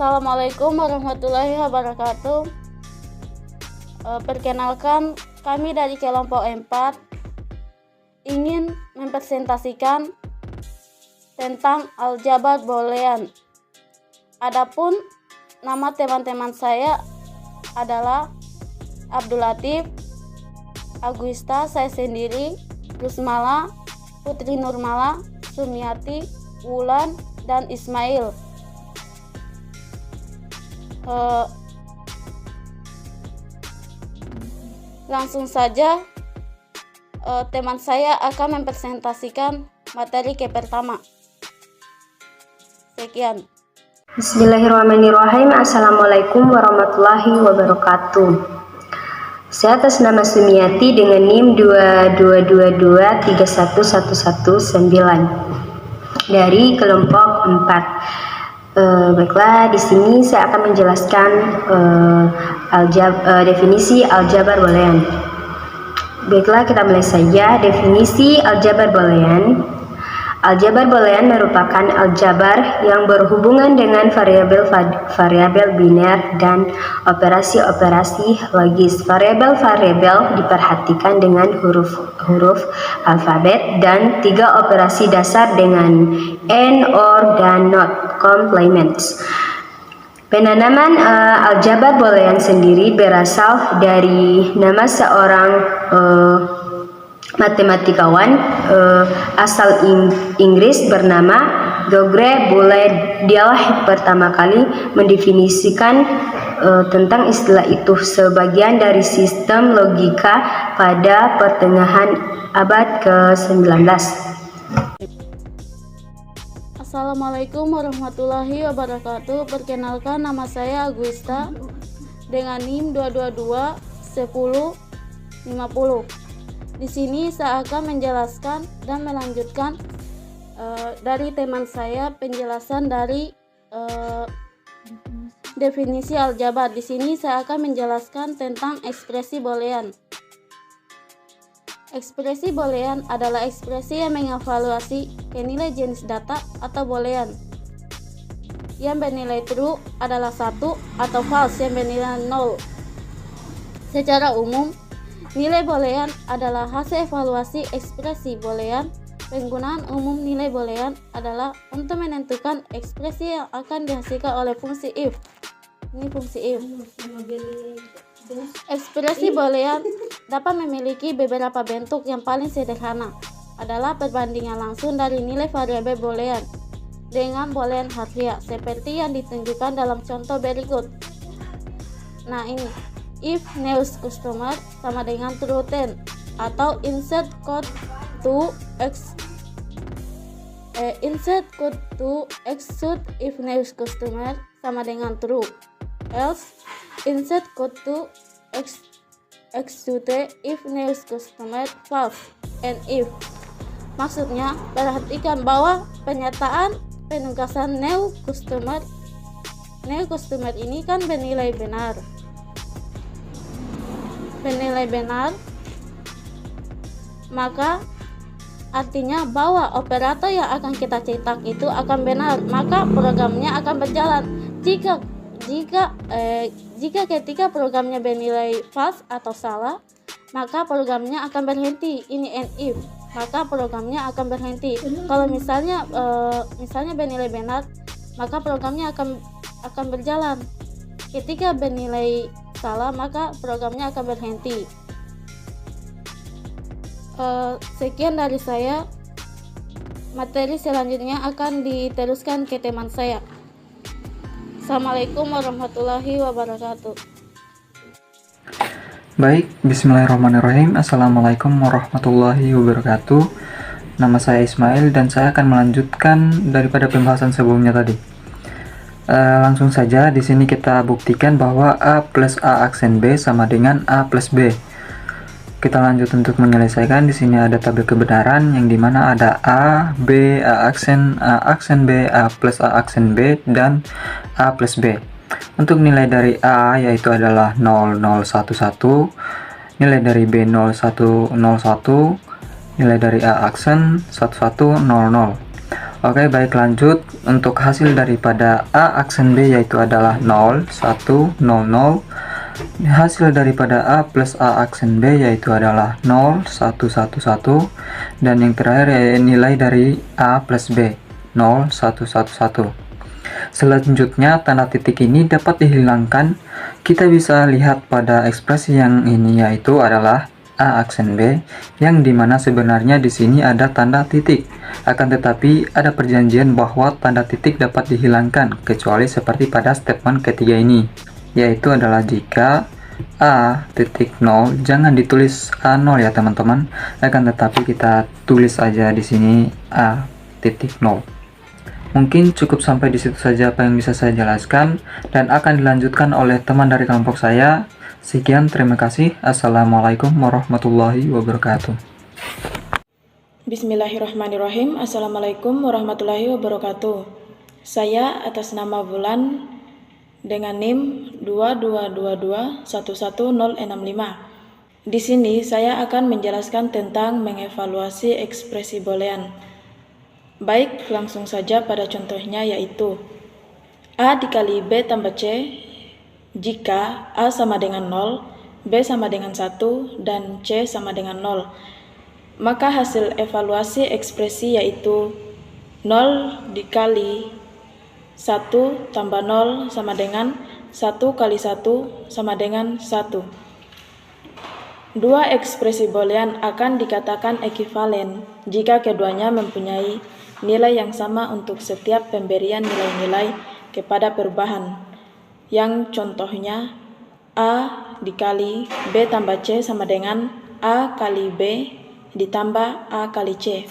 Assalamualaikum warahmatullahi wabarakatuh. Perkenalkan, kami dari kelompok 4 ingin mempresentasikan tentang aljabar boolean. Adapun nama teman-teman saya adalah Abdul Latif, Aguista, saya sendiri, Rusmala, Putri Nurmala, Sumiati, Wulan, dan Ismail. Langsung saja teman saya akan mempresentasikan materi pertama. Sekian. Bismillahirrahmanirrahim. Assalamualaikum warahmatullahi wabarakatuh. Saya atas nama Sumiati dengan NIM 2222311119 dari kelompok 4. Baiklah, di sini saya akan menjelaskan definisi aljabar boolean. Baiklah, kita mulai saja. Definisi aljabar boolean. Aljabar boolean merupakan aljabar yang berhubungan dengan variabel biner dan operasi-operasi logis. Variabel diperhatikan dengan huruf alfabet dan 3 operasi dasar dengan and, or, dan not complements. Penanaman aljabar boolean sendiri berasal dari nama seorang matematikawan asal Inggris bernama George Boole. Dialah pertama kali mendefinisikan tentang istilah itu, sebagian dari sistem logika pada pertengahan abad ke-19. Assalamualaikum warahmatullahi wabarakatuh. Perkenalkan, nama saya Aguista dengan NIM 2221050. Di sini saya akan menjelaskan dan melanjutkan dari teman saya penjelasan dari definisi aljabar. Di sini saya akan menjelaskan tentang ekspresi boolean. Ekspresi boolean adalah ekspresi yang mengevaluasi nilai jenis data atau boolean. Yang bernilai true adalah 1 atau false yang bernilai 0. Secara umum, nilai boolean adalah hasil evaluasi ekspresi boolean. Penggunaan umum nilai boolean adalah untuk menentukan ekspresi yang akan dihasilkan oleh fungsi if. Ini fungsi if. Ekspresi boolean dapat memiliki beberapa bentuk. Yang paling sederhana adalah perbandingan langsung dari nilai variabel boolean dengan boolean harfiah seperti yang ditunjukkan dalam contoh berikut. Nah, ini if news customer sama dengan true 10, atau insert code to execute if news customer sama dengan true, else insert code to execute if news customer false, and if. Maksudnya, perhatikan bahwa pernyataan penugasan new customer ini kan bernilai benar, maka artinya bahwa operator yang akan kita cetak itu akan benar, maka programnya akan berjalan. Jika ketika programnya bernilai false atau salah, maka programnya akan berhenti. Ini and if, maka programnya akan berhenti. Kalau misalnya bernilai benar, maka programnya akan berjalan. Ketika bernilai salah, maka programnya akan berhenti. Sekian dari saya. Materi selanjutnya akan diteruskan ke teman saya. Assalamualaikum warahmatullahi wabarakatuh. Baik, bismillahirrahmanirrahim. Assalamualaikum warahmatullahi wabarakatuh. Nama saya Ismail dan saya akan melanjutkan daripada pembahasan sebelumnya tadi. Langsung saja, di sini kita buktikan bahwa A plus A aksen B sama dengan A plus B. Kita lanjut untuk menyelesaikan. Di sini ada tabel kebenaran yang dimana ada A, B, A aksen B, A plus A aksen B, dan A plus B. Untuk nilai dari A yaitu adalah 0011, nilai dari B 0101, nilai dari A aksen 1100. Oke, baik, lanjut. Untuk hasil daripada A aksen B yaitu adalah 0, 1, 0, 0. Hasil daripada A plus A aksen B yaitu adalah 0, 1, 1, 1. Dan yang terakhir nilai dari A plus B, 0, 1, 1, 1. Selanjutnya, tanda titik ini dapat dihilangkan. Kita bisa lihat pada ekspresi yang ini yaitu adalah A aksen B, yang dimana sebenarnya di sini ada tanda titik. Akan tetapi ada perjanjian bahwa tanda titik dapat dihilangkan, kecuali seperti pada statement ketiga ini, yaitu adalah jika A titik 0, jangan ditulis A0 ya teman-teman, akan tetapi kita tulis aja di sini A titik 0. Mungkin cukup sampai di situ saja apa yang bisa saya jelaskan, dan akan dilanjutkan oleh teman dari kelompok saya. Sekian, terima kasih. Assalamualaikum warahmatullahi wabarakatuh. Bismillahirrahmanirrahim. Assalamualaikum warahmatullahi wabarakatuh. Saya atas nama Bulan dengan NIM 222211065. Di sini saya akan menjelaskan tentang mengevaluasi ekspresi boolean. Baik, langsung saja pada contohnya, yaitu A dikali B tambah C jika A sama dengan 0, B sama dengan 1, dan C sama dengan 0. Maka hasil evaluasi ekspresi yaitu 0 dikali 1 tambah 0 sama dengan 1 kali 1 sama dengan 1. Dua ekspresi boolean akan dikatakan ekivalen jika keduanya mempunyai nilai yang sama untuk setiap pemberian nilai-nilai kepada perubahan. Yang contohnya A dikali B tambah C sama dengan A kali B ditambah A kali C.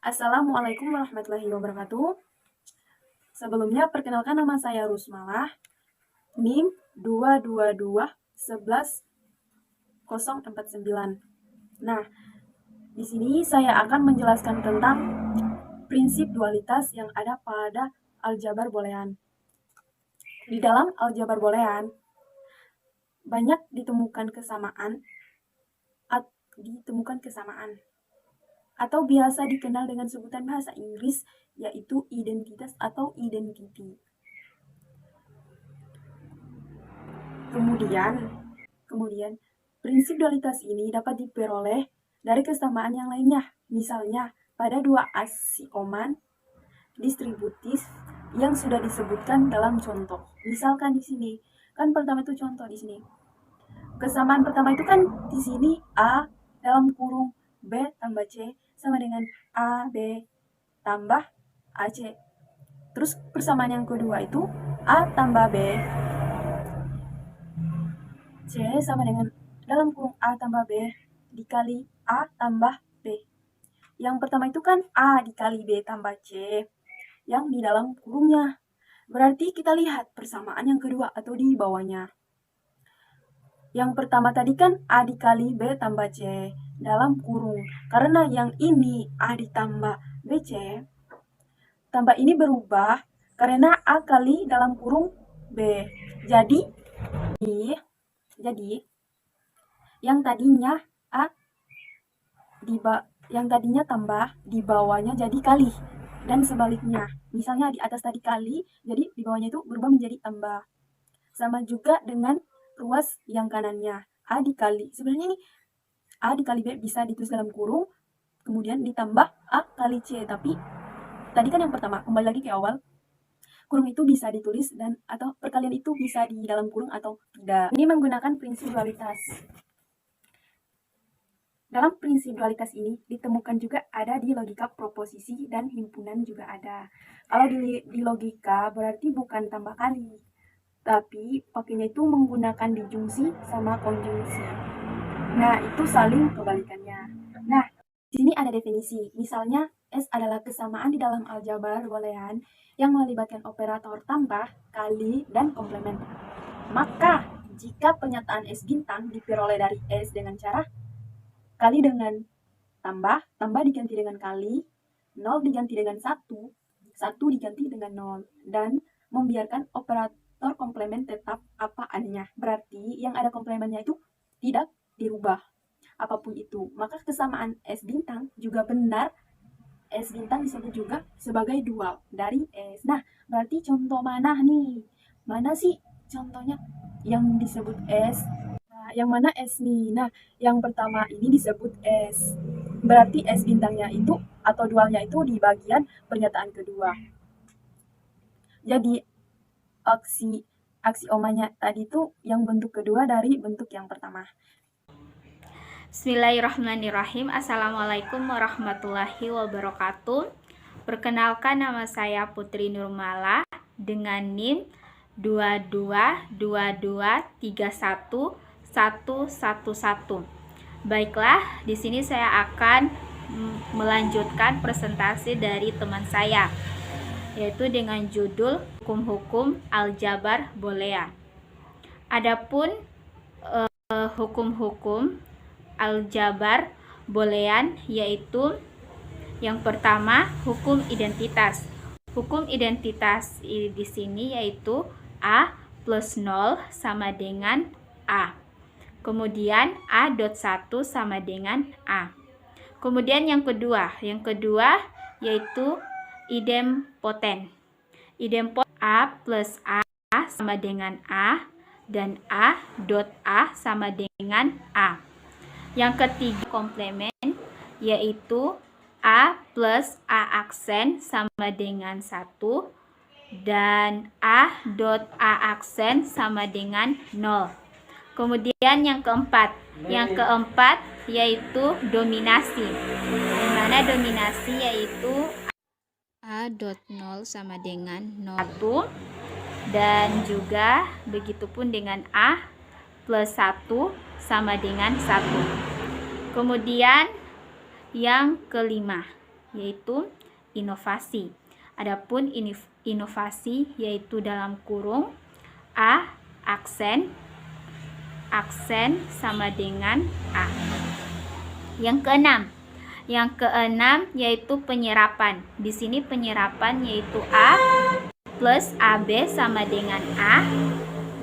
Assalamualaikum warahmatullahi wabarakatuh. Sebelumnya perkenalkan, nama saya Rusmalah, NIM 222111049. Nah, di sini saya akan menjelaskan tentang prinsip dualitas yang ada pada aljabar boolean. Di dalam aljabar boolean banyak ditemukan kesamaan atau biasa dikenal dengan sebutan bahasa Inggris yaitu identitas atau identity. Kemudian prinsip dualitas ini dapat diperoleh dari kesamaan yang lainnya. Misalnya pada dua aksioman distributif yang sudah disebutkan dalam contoh. Misalkan di sini, kan pertama itu contoh di sini. Kesamaan pertama itu kan di sini A dalam kurung B tambah C sama dengan A B tambah AC. Terus persamaan yang kedua itu A tambah B C sama dengan dalam kurung A tambah B dikali A tambah B. Yang pertama itu kan A dikali B tambah C yang di dalam kurungnya. Berarti kita lihat persamaan yang kedua atau di bawahnya. Yang pertama tadi kan A dikali B tambah C dalam kurung. Karena yang ini A ditambah BC, tambah ini berubah karena A kali dalam kurung B. Jadi yang tadinya A yang tadinya tambah di bawahnya jadi kali, dan sebaliknya. Misalnya di atas tadi kali, jadi di bawahnya itu berubah menjadi tambah. Sama juga dengan ruas yang kanannya. A dikali, sebenarnya ini A dikali B bisa ditulis dalam kurung, kemudian ditambah A kali C. Tapi tadi kan yang pertama, kembali lagi ke awal, kurung itu bisa ditulis dan atau perkalian itu bisa di dalam kurung atau tidak. Ini menggunakan prinsip dualitas. Dalam prinsip dualitas ini ditemukan juga ada di logika proposisi dan himpunan juga ada. Kalau di logika berarti bukan tambah kali, tapi pakainya itu menggunakan dijungsi sama konjungsi. Nah, itu saling kebalikannya. Nah, di sini ada definisi. Misalnya, S adalah kesamaan di dalam aljabar boolean yang melibatkan operator tambah, kali, dan komplement. Maka, jika pernyataan S bintang diperoleh dari S dengan cara kali dengan tambah, tambah diganti dengan kali, 0 diganti dengan 1, 1 diganti dengan 0, dan membiarkan operator komplement tetap apa adanya. Berarti yang ada komplementnya itu tidak dirubah apapun itu. Maka kesamaan S bintang juga benar S bintang disebut juga sebagai dual dari S. Nah, berarti contoh mana nih? Mana sih contohnya yang disebut S? Nah, yang mana S nih? Nah, yang pertama ini disebut S. Berarti S bintangnya itu atau dualnya itu di bagian pernyataan kedua. Jadi aksiomanya tadi itu yang bentuk kedua dari bentuk yang pertama. Bismillahirrahmanirrahim. Assalamualaikum warahmatullahi wabarakatuh. Perkenalkan, nama saya Putri Nurmala dengan NIM 222231111. Baiklah, di sini saya akan melanjutkan presentasi dari teman saya, yaitu dengan judul Hukum-hukum Aljabar Boolean. Adapun hukum-hukum aljabar boolean yaitu yang pertama hukum identitas. Hukum identitas di sini yaitu A plus 0 sama dengan A. Kemudian A.1 sama dengan A. Kemudian yang kedua yaitu idempoten. Idempoten A plus A sama dengan A dan A.A sama dengan A. Yang ketiga komplement yaitu A plus A aksen sama dengan 1 dan A.A aksen sama dengan 0. Kemudian yang keempat yaitu dominasi. Di mana dominasi yaitu A.0 sama dengan 0 dan juga begitupun dengan A plus 1 sama dengan 1. Kemudian yang kelima yaitu inovasi. Adapun inovasi yaitu dalam kurung A aksen sama dengan A. Yang keenam yaitu penyerapan. Di sini penyerapan yaitu A plus AB sama dengan A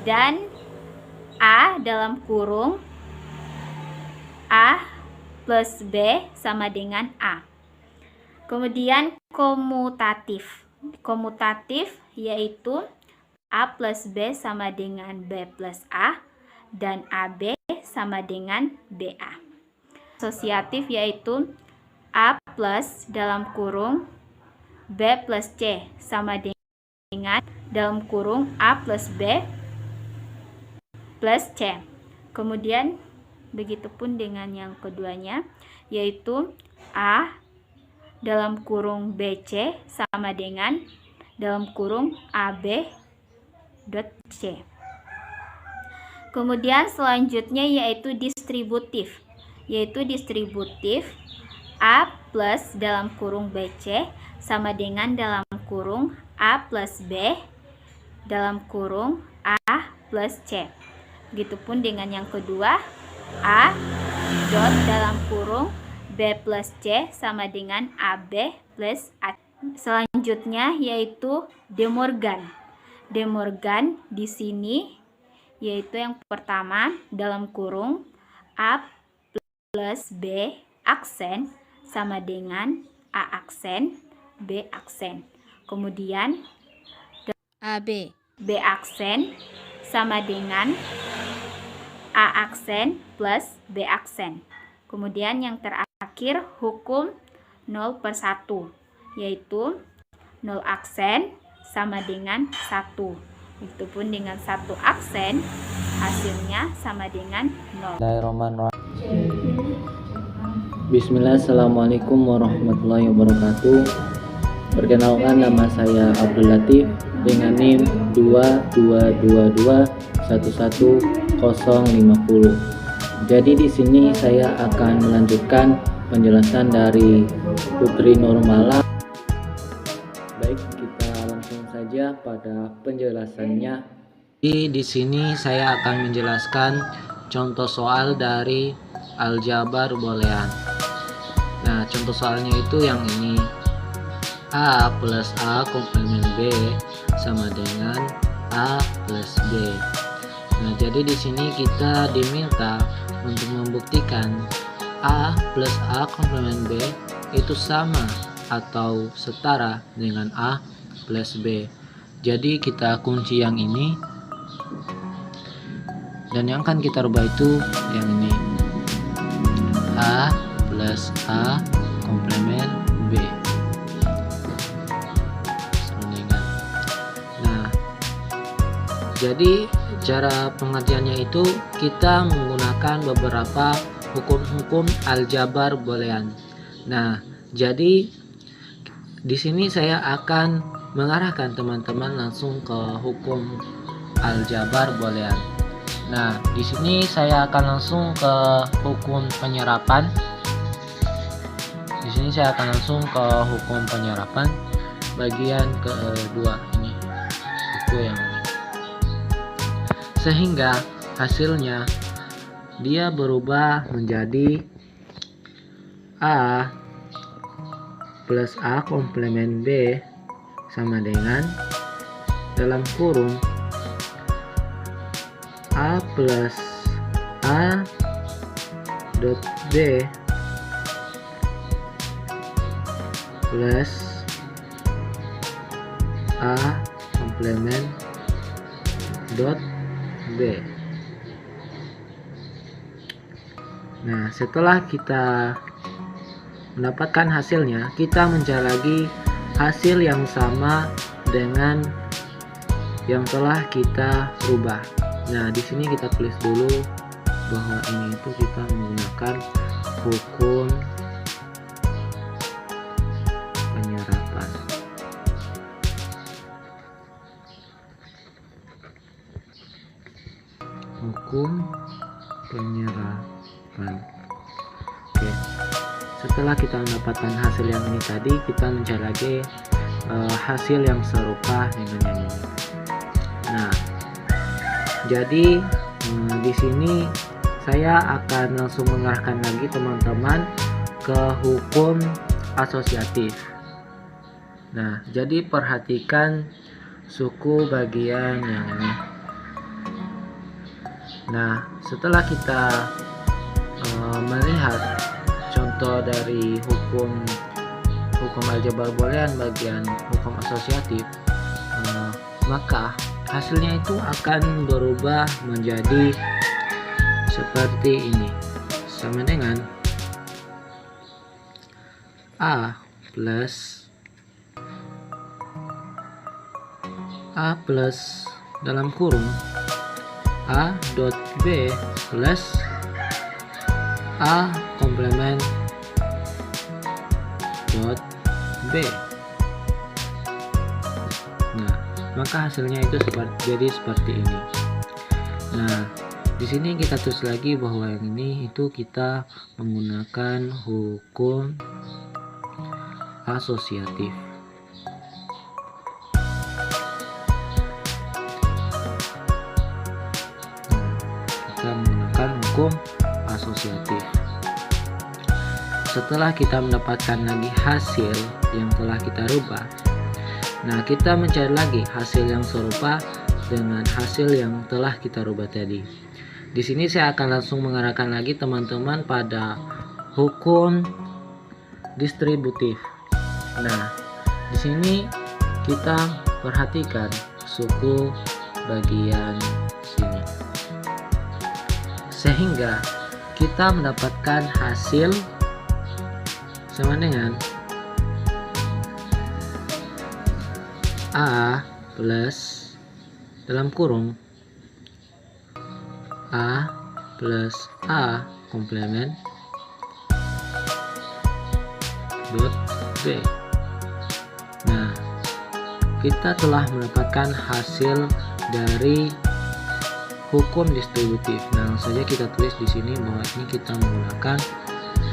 dan A dalam kurung A plus B sama dengan A. Kemudian komutatif. Komutatif yaitu A plus B sama dengan B plus A dan AB sama dengan BA. Asosiatif yaitu A plus dalam kurung B plus C sama dengan dalam kurung A plus B plus C. Kemudian begitupun dengan yang keduanya yaitu A dalam kurung BC sama dengan dalam kurung AB dot C. Kemudian selanjutnya yaitu distributif. A plus dalam kurung BC sama dengan dalam kurung A plus B dalam kurung A plus C. Begitupun dengan yang kedua A dot dalam kurung B plus C sama dengan AB plus A. Selanjutnya yaitu De Morgan. De Morgan di sini yaitu yang pertama dalam kurung A plus B aksen sama dengan A aksen B aksen. Kemudian AB B aksen sama dengan A aksen plus B aksen. Kemudian yang terakhir hukum 0/1 yaitu 0 aksen sama dengan 1. Begitupun dengan 1 aksen hasilnya sama dengan 0. Bismillah, assalamualaikum warahmatullahi wabarakatuh. Perkenalkan, nama saya Abdul Latif dengan NIM 222111050. Jadi di sini saya akan melanjutkan penjelasan dari Putri Nurmala. Baik, kita langsung saja pada penjelasannya. Di sini saya akan menjelaskan contoh soal dari aljabar boolean. Nah, contoh soalnya itu yang ini. A plus A komplement B sama dengan A plus B. Nah, jadi di sini kita diminta untuk membuktikan A plus A komplement B itu sama atau setara dengan A plus B. Jadi kita kunci yang ini, dan yang akan kita rubah itu yang ini, A plus A komplement B. Nah, jadi cara pengertiannya itu kita menggunakan beberapa hukum-hukum aljabar boolean. Nah, jadi di sini saya akan mengarahkan teman-teman langsung ke hukum aljabar boolean. Nah, di sini saya akan langsung ke hukum penyerapan. Di sini saya akan langsung ke hukum penyerapan bagian kedua ini, buku yang ini. Sehingga hasilnya dia berubah menjadi A plus A komplement B sama dengan dalam kurung A plus A dot B plus A komplement dot B. Nah, setelah kita mendapatkan hasilnya, kita mencari lagi hasil yang sama dengan yang telah kita rubah. Nah, di sini kita tulis dulu bahwa ini itu kita menggunakan hukum penyerapan. Hukum penyerapan. Oke. Setelah kita mendapatkan hasil yang ini tadi, kita mencari lagi hasil yang serupa dengan yang ini. Nah, jadi di sini saya akan langsung mengarahkan lagi teman-teman ke hukum asosiatif. Nah, jadi perhatikan suku bagian yang ini. Nah, setelah kita melihat contoh dari hukum aljabar boolean bagian hukum asosiatif, maka hasilnya itu akan berubah menjadi seperti ini, sama dengan A plus dalam kurung A dot B plus A komplement dot B. Nah, maka hasilnya itu jadi seperti ini. Nah, di sini kita tulis lagi bahwa yang ini itu kita menggunakan hukum asosiatif. Kita menggunakan hukum asosiatif. Setelah kita mendapatkan lagi hasil yang telah kita rubah, nah kita mencari lagi hasil yang serupa dengan hasil yang telah kita rubah tadi. Di sini saya akan langsung mengarahkan lagi teman-teman pada hukum distributif. Nah, di sini kita perhatikan suku bagian sini, sehingga kita mendapatkan hasil sama dengan A plus dalam kurung A plus A komplement dot B. Nah, kita telah mendapatkan hasil dari hukum distributif. Nah, langsung saja kita tulis di sini bahwa ini kita menggunakan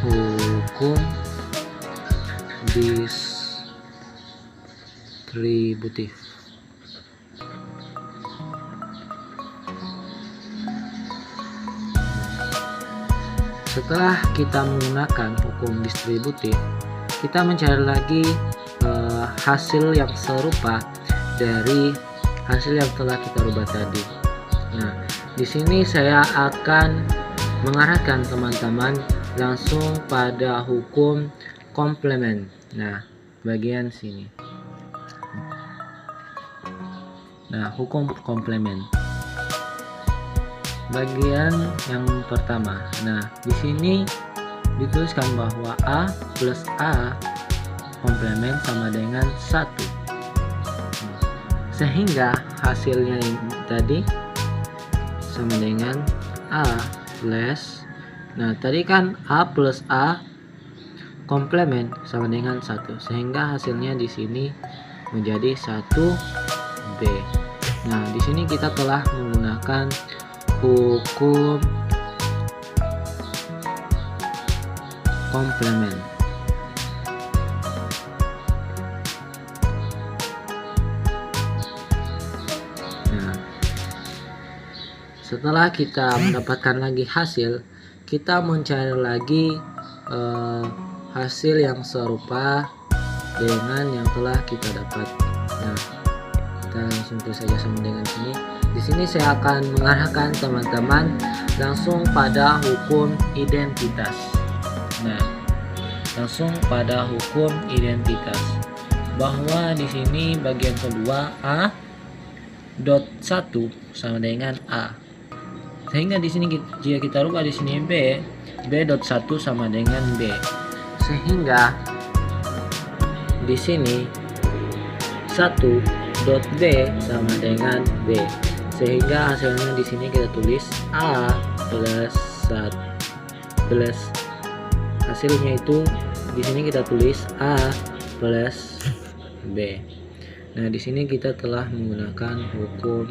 hukum distributif. Setelah kita menggunakan hukum distributif, kita mencari lagi hasil yang serupa dari hasil yang telah kita rubah tadi. Nah, di sini saya akan mengarahkan teman-teman langsung pada hukum komplement. Nah, bagian sini. Nah, hukum komplement. Bagian yang pertama. Nah, di sini dituliskan bahwa A plus A komplement sama dengan 1. Sehingga hasilnya yang tadi sama dengan A plus, nah tadi kan A plus A komplement sama dengan 1, sehingga hasilnya di sini menjadi 1B. Nah, di sini kita telah menggunakan hukum komplement. Nah, setelah kita mendapatkan lagi hasil, kita mencari lagi hasil yang serupa dengan yang telah kita dapat. Nah, kita langsung tulis saja sama dengan sini. Di sini saya akan mengarahkan teman-teman langsung pada hukum identitas. Nah, langsung pada hukum identitas, bahwa di sini bagian kedua A dot 1 sama dengan A. Sehingga di sini jika kita rubah di sini B dot 1 sama dengan B. Sehingga di sini 1 dot B sama dengan B. Sehingga hasilnya di sini kita tulis A plus 1 plus, hasilnya itu di sini kita tulis A plus B. Nah, di sini kita telah menggunakan hukum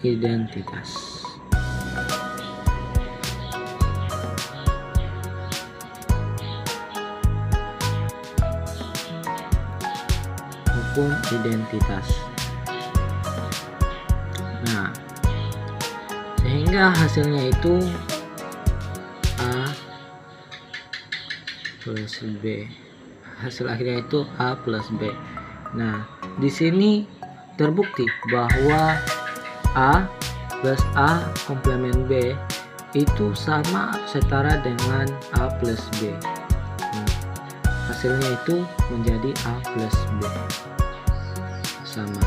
identitas. Hukum identitas. Nah, sehingga hasilnya itu A plus B. Hasil akhirnya itu A plus B. Nah, di sini terbukti bahwa A plus A komplement B itu sama setara dengan A plus B. Hasilnya itu menjadi A plus B. Sama.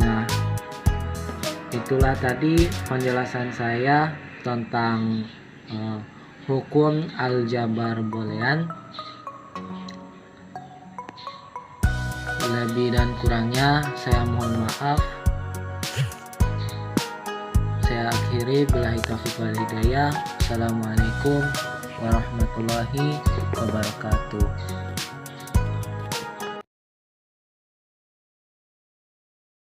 Nah, itulah tadi penjelasan saya tentang hukum aljabar boolean. Lebih dan kurangnya saya mohon maaf. Saya akhiri, billahi taufiq wal hidayah. Assalamualaikum warahmatullahi wabarakatuh.